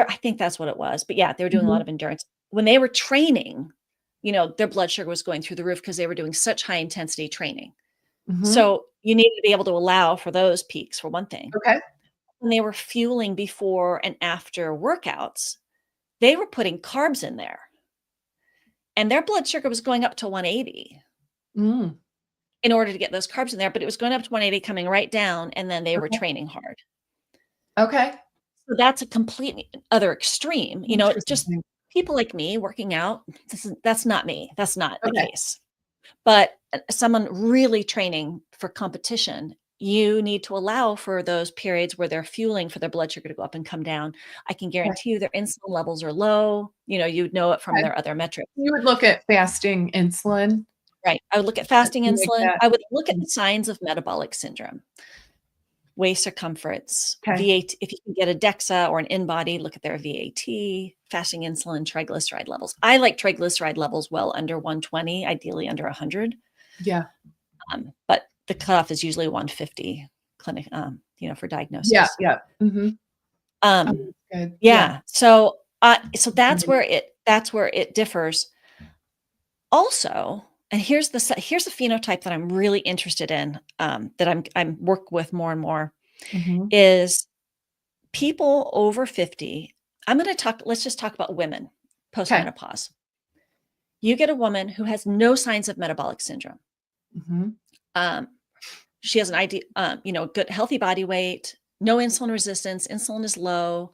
I think that's what it was. But yeah, they were doing a lot Mhm. of endurance. When they were training, their blood sugar was going through the roof because they were doing such high intensity training. Mhm. So you need to be able to allow for those peaks, for one thing. Okay. When they were fueling before and after workouts, they were putting carbs in there, and their blood sugar was going up to 180 Mm. in order to get those carbs in there, but it was going up to 180, coming right down, and then they were Okay. training hard. Okay. So that's a complete other extreme. Just Interesting. people like me working out, that's not me. That's not the Okay. case. But someone really training for competition, you need to allow for those periods where they're fueling for their blood sugar to go up and come down. I can Okay. guarantee you their insulin levels are low. You'd know it from Okay. their other metrics. You would look at fasting insulin Right. I would look at fasting to make insulin. that I would look at mm, the signs of metabolic syndrome. Waist circumference, 'kay. VAT. If you can get a DEXA or an in-body, look at their VAT, fasting insulin, triglyceride levels. I like triglyceride levels well under 120, ideally under 100. Yeah. But the cutoff is usually 150 for Yeah, diagnosis. yeah. Mhm. Oh, Um, that's good. Yeah. yeah. So Mhm. that's where it differs. Also, and here's the phenotype that I'm really interested in, that I'm work with more and more, Mhm. is people over 50. Let's just talk about women 'Kay. postmenopause. You get a woman who has no signs of metabolic syndrome. Mhm. Um, she has an idea, good healthy body weight, no insulin resistance, insulin is low.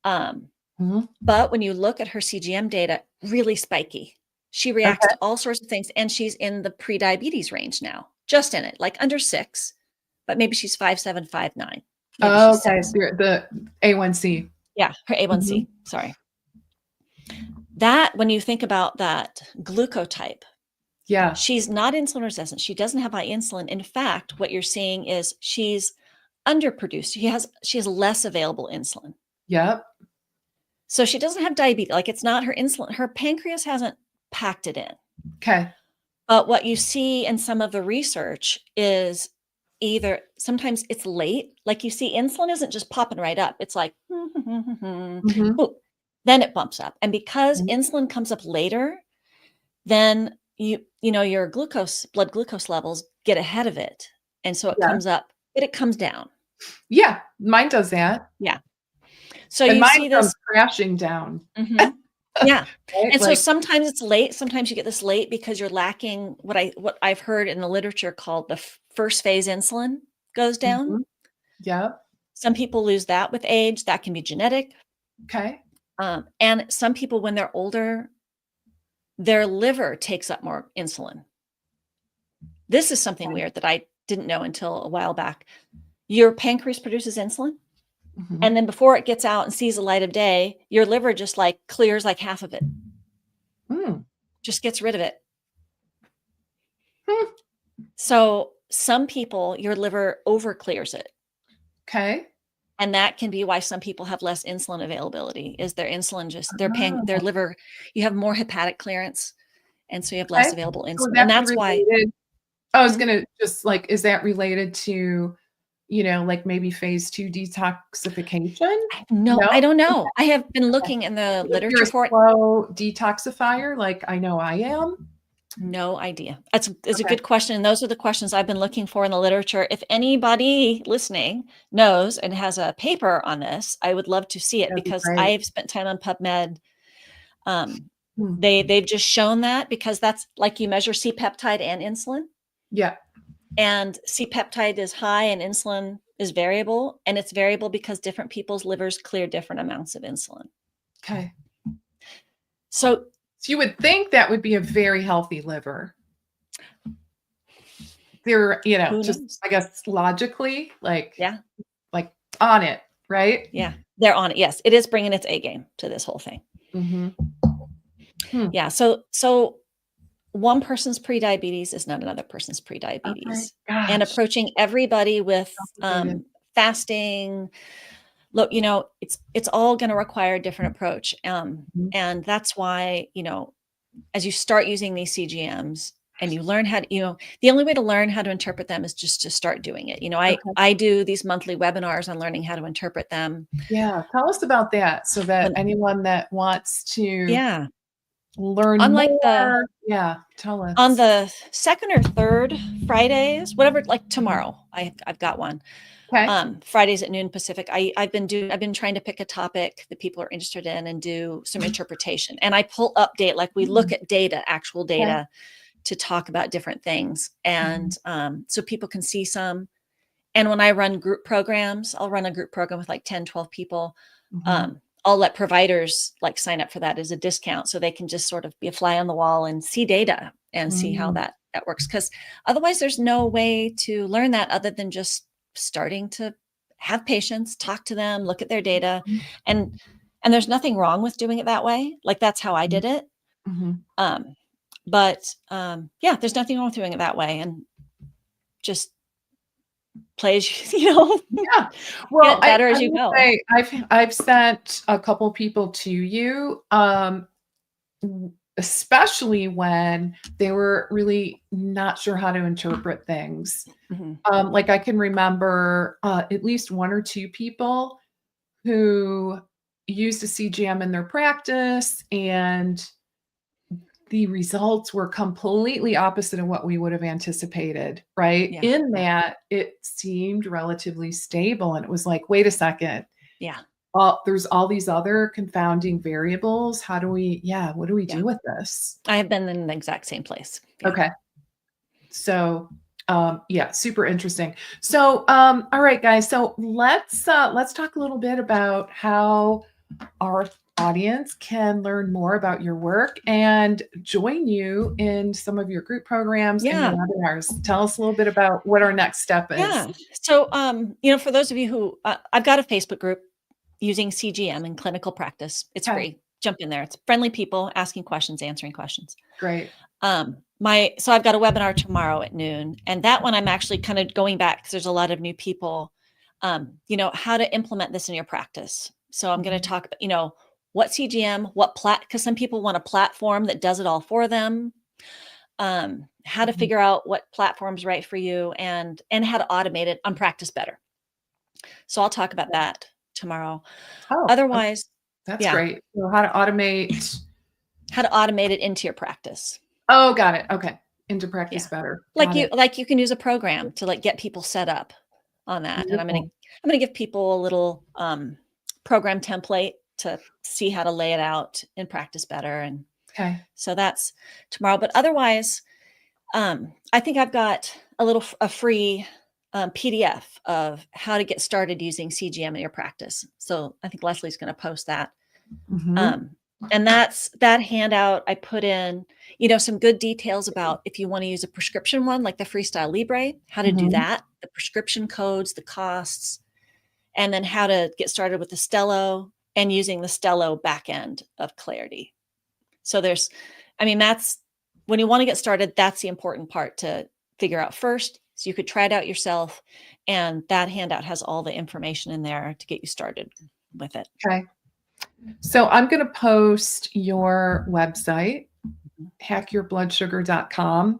Um, Mhm. but when you look at her CGM data, really spiky. She reacts Okay. to all sorts of things, and she's in the pre-diabetes range now, just in it, like under 6, but maybe she's 5'7", 5'9", maybe she's Okay, 6. the A1C. Yeah, her A1C, Mhm. sorry. That, when you think about that glucotype, Yeah. she's not insulin resistant. She doesn't have high insulin. In fact, what you're seeing is she's underproduced. She has less available insulin. Yep. So she doesn't have diabetes. Like, it's not her insulin. Her pancreas hasn't packed it in. Okay. But what you see in some of the research is either sometimes it's late. Like, you see insulin isn't just popping right up. It's like, Mhm. boop, then it bumps up. And because Mhm. insulin comes up later, then your blood glucose levels get ahead of it. And so it Yeah. comes up, but it comes down. Yeah, mine does that, Yeah. So and you mine see comes this. crashing down, Mhm. Yeah. right? And so Like sometimes it's late. Sometimes you get this late because you're lacking what I've heard in the literature called the first phase insulin goes down. mhm. Yep. Some people lose that with age. That can be genetic. Okay. And some people, when they're older, their liver takes up more insulin. This is something weird that I didn't know until a while back. Your pancreas produces insulin, Mhm. and then before it gets out and sees the light of day, your liver just like clears like half of it, Mm. just gets rid of it. Hmm. So some people, your liver over clears it. 'Kay. And that can be why some people have less insulin availability, is their insulin just their Oh, liver, you have more hepatic clearance, and so you have less okay. available So would insulin. And that be that's why. related I was Hmm? gonna just, like, is that related to, like, maybe phase 2 detoxification? No, No? I don't Okay, know. I have been okay. looking in the What if you're literature a for it. slow detoxifier like I know I am? No idea. It's a Okay, good question, and those are the questions I've been looking for in the literature. If anybody listening knows and has a paper on this, I would love to see it, that'd be because great. I've spent time on PubMed. Um, Hmm. they've just shown that, because that's like, you measure C-peptide and insulin, Yeah, and C-peptide is high and insulin is variable, and it's variable because different people's livers clear different amounts of insulin. 'kay. So So you would think that would be a very healthy liver. They're, who just, knows? I guess, logically, Yeah, like, on it, right? yeah, they're on it. Yes, it is bringing its A game to this whole thing. Mhm. Hmm. Yeah, so one person's pre-diabetes is not another person's Okay. pre-diabetes, and Gosh, approaching everybody with complicated. fasting. Look, it's all going to require a different approach, Mhm. and that's why, as you start using these CGMs and you learn how to, the only way to learn how to interpret them is just to start doing it. Okay. I do these monthly webinars on learning how to interpret them. Yeah, tell us about that so that When anyone that wants to Yeah, learn unlike more yeah, tell on us. the second or third Fridays, whatever, like tomorrow, I've got one. Okay. Fridays at noon Pacific. I've been trying to pick a topic that people are interested in and do some Mhm. interpretation. And I pull update, like, we look Mm, at data, actual okay. data, to talk about different things. Mhm. And so people can see some. And when I run group programs, I'll run a group program with like 10, 12 people. Mhm. I'll let providers like sign up for that as a discount, so they can just sort of be a fly on the wall and see data and see how Mm. that works. Because otherwise, there's no way to learn that other than just starting to have patients, talk to them, look at their data, Mhm. and there's nothing wrong with doing it that way. Like, that's how I Mhm. did it. Mhm. Um, but yeah, there's nothing wrong with doing it that way, and just play as Yeah. Well, get I better I as you will go. say I've sent a couple people to you, especially when they were really not sure how to interpret things. Mhm. Like, I can remember, at least 1 or 2 people who used a CGM in their practice and the results were completely opposite of what we would have anticipated, right? Yeah. In that it seemed relatively stable, and it was like, wait a second, Yeah. there's all these other confounding variables. How do we, yeah, what do we Yeah. do with this? I have been in the exact same place. Yeah. Okay. So, yeah, super interesting. So, all right, guys. So let's talk a little bit about how our audience can learn more about your work and join you in some of your group programs and your Yeah. webinars. Tell us a little bit about what our next step is. Yeah. So, for those of you who, I've got a Facebook group using CGM in clinical practice. It's Okay, free. Jump in there. It's friendly people asking questions, answering questions. great. So I've got a webinar tomorrow at noon, and that one I'm actually kind of going back because there's a lot of new people, how to implement this in your practice. So I'm going to Mhm. talk about, what CGM, because some people want a platform that does it all for them. How to Mhm. figure out what platform's right for you and how to automate it on Practice Better. So I'll talk about that tomorrow. Oh, okay, Otherwise, that's yeah, great. So how to automate. how to automate it into your practice. Oh, got it. Okay. Into practice Yeah. better. Like Got you it. like you can use a program to get people set up on that. And Beautiful. I'm gonna give people a little program template to see how to lay it out in Practice Better. And Okay. so that's tomorrow. But otherwise, I think I've got a free PDF of how to get started using CGM in your practice. So I think Leslie's going to post that. Mhm. Um, and that handout I put in, some good details about if you want to use a prescription one, like the Freestyle Libre, how to do Mhm. that, the prescription codes, the costs, and then how to get started with the Stello and using the Stello backend of Clarity. So that's when you want to get started, that's the important part to figure out first. So you could try it out yourself. And that handout has all the information in there to get you started with it. Okay. So I'm going to post your website, hackyourbloodsugar.com.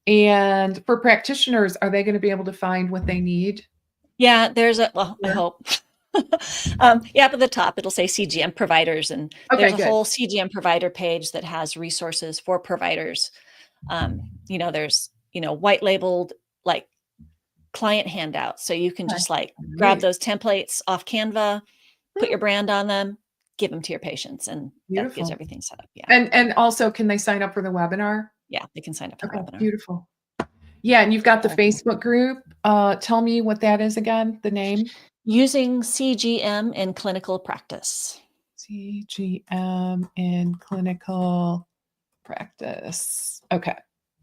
And for practitioners, are they going to be able to find what they need? Yeah, I Yeah. hope. Up at the top, it'll say CGM providers, and Okay, there's a good. whole CGM provider page that has resources for providers. There's, white labeled like client handouts. So you can Okay. just grab Great. those templates off Canva, put Hmm, your brand on them, give them to your patients, and that gets beautiful. everything set up. Yeah. And also, can they sign up for the webinar? Yeah. They can sign up for the Okay, webinar. beautiful. Yeah, and you've got the So Facebook group. Tell me what that is again, the name. using CGM in clinical practice. CGM in clinical practice. Okay,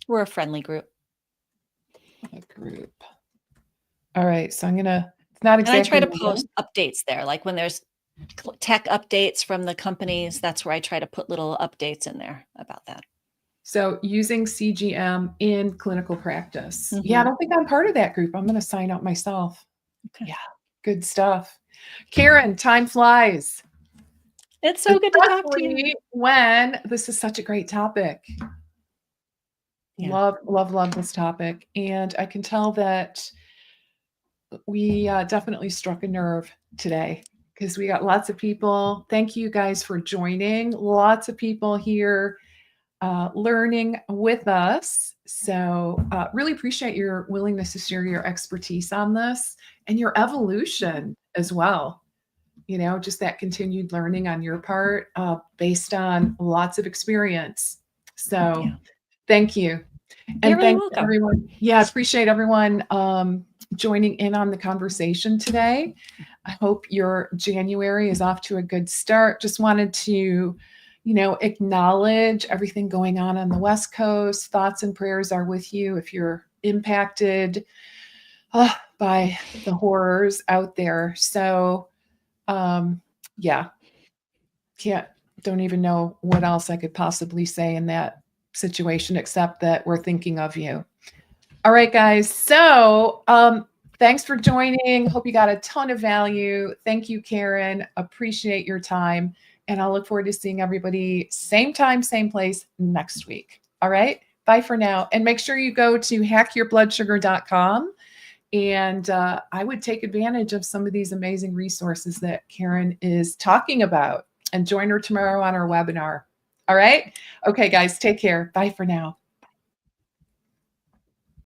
We're a friendly group. a group. All right, so it's not And I try exactly to the post link. updates there. Like when there's tech updates from the companies, that's where I try to put little updates in there about that. So using CGM in clinical practice. Yeah, I Mhm. don't think I'm part of that group. I'm going to sign up myself. Okay. Yeah, good stuff. Karen, time flies, It's so good to talk to you. especially when this is such a great topic. Yeah. Love, love, love this topic. And I can tell that we definitely struck a nerve today because we got lots of people. Thank you guys for joining. Lots of people here learning with us. So, really appreciate your willingness to share your expertise on this and your evolution as well. Just that continued learning on your part based on lots of experience. So, Yeah. thank you. You're And really thanks welcome. everyone. Yeah, appreciate everyone joining in on the conversation today. I hope your January is off to a good start. Just wanted to, acknowledge everything going on the West Coast. Thoughts and prayers are with you if you're impacted by the horrors out there. So, yeah, can't, don't even know what else I could possibly say in that situation except that we're thinking of you. All right, guys. So, thanks for joining. Hope you got a ton of value. Thank you, Karen. Appreciate your time. And I'll look forward to seeing everybody same time, same place next week. All right. Bye for now. And make sure you go to hackyourbloodsugar.com. And I would take advantage of some of these amazing resources that Karen is talking about and join her tomorrow on our webinar. All right. Okay, guys, take care. Bye for now.